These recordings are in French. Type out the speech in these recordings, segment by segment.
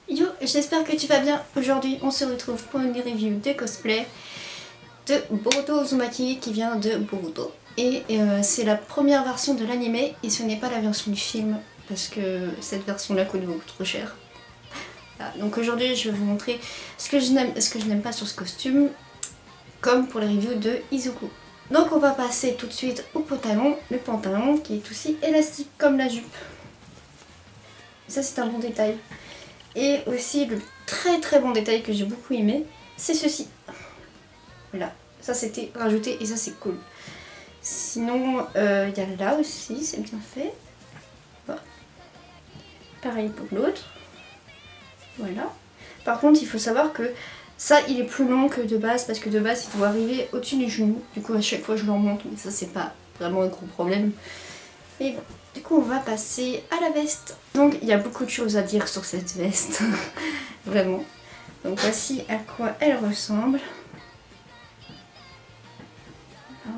Yo, j'espère que tu vas bien. Aujourd'hui, on se retrouve pour une review de cosplay de Boruto Uzumaki qui vient de Boruto. Et c'est la première version de l'anime et ce n'est pas la version du film parce que cette version-là coûte beaucoup trop cher. Voilà. Donc aujourd'hui, je vais vous montrer ce que je n'aime pas sur ce costume, comme pour les reviews de Izuku. Donc on va passer tout de suite au pantalon, le pantalon qui est aussi élastique comme la jupe. Ça c'est un bon détail. Et aussi le très bon détail que j'ai beaucoup aimé, c'est ceci. Voilà, ça c'était rajouté et ça c'est cool. Sinon, il y a là aussi, c'est bien fait. Voilà. Pareil pour l'autre. Voilà. Par contre, il faut savoir que ça, il est plus long que de base parce que de base, il doit arriver au-dessus du genou. Du coup, à chaque fois, je le remonte, mais ça, c'est pas vraiment un gros problème. Mais bon, du coup, on va passer à la veste. Donc, il y a beaucoup de choses à dire sur cette veste. Vraiment. Donc, voici à quoi elle ressemble. Alors.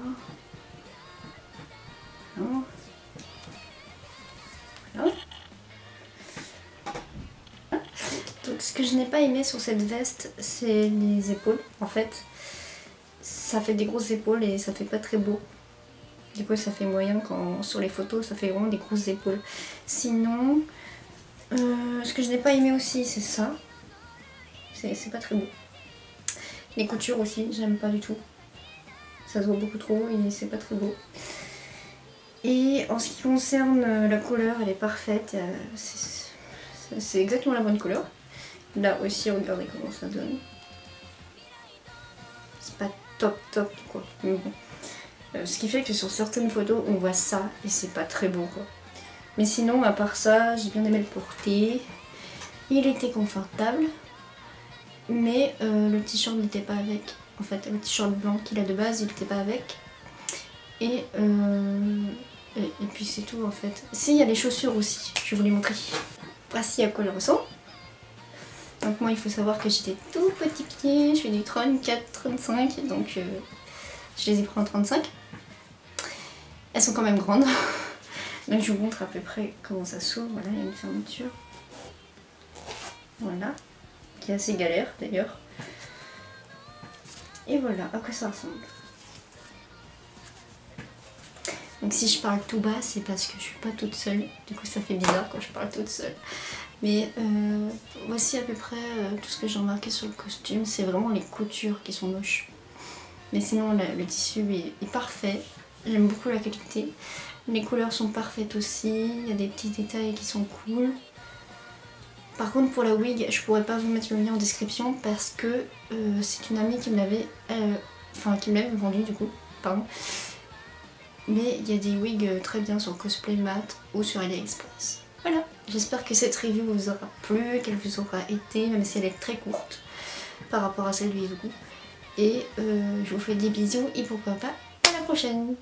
Voilà. Donc, ce que je n'ai pas aimé sur cette veste, c'est les épaules. En fait, ça fait des grosses épaules et ça fait pas très beau. Du coup, ça fait moyen quand sur les photos, ça fait vraiment des grosses épaules. Sinon, ce que je n'ai pas aimé aussi, c'est ça. C'est pas très beau. Les coutures aussi, j'aime pas du tout. Ça se voit beaucoup trop et c'est pas très beau. Et en ce qui concerne la couleur, elle est parfaite. C'est exactement la bonne couleur. Là aussi, regardez comment ça donne. C'est pas top quoi. Mais bon. Ce qui fait que sur certaines photos, on voit ça et c'est pas très beau quoi. Mais sinon, à part ça, j'ai bien aimé le porter. Il était confortable. Mais le t-shirt n'était pas avec. En fait, le t-shirt blanc qu'il a de base, il n'était pas avec. Et puis c'est tout en fait. Si, il y a les chaussures aussi, je vais vous les montrer. Voici à quoi elles ressemblent. Donc moi, il faut savoir que j'ai des tout petits pieds. Je fais du 34-35, donc je les ai pris en 35. Elles sont quand même grandes. Donc je vous montre à peu près comment ça s'ouvre. Voilà, il y a une fermeture. Voilà. Qui est assez galère d'ailleurs. Et voilà à quoi ça ressemble. Donc si je parle tout bas, c'est parce que je suis pas toute seule. Du coup ça fait bizarre quand je parle toute seule. Mais voici à peu près tout ce que j'ai remarqué sur le costume. C'est vraiment les coutures qui sont moches. Mais sinon le tissu est parfait. J'aime beaucoup la qualité. Les couleurs sont parfaites aussi. Il y a des petits détails qui sont cool. Par contre pour la wig, je pourrais pas vous mettre le lien en description parce que c'est une amie qui me l'avait vendu du coup, pardon. Mais il y a des wigs très bien sur Cosplay Mat ou sur AliExpress. Voilà, j'espère que cette review vous aura plu, qu'elle vous aura été, même si elle est très courte par rapport à celle du Izuku. Et je vous fais des bisous et pourquoi pas à la prochaine.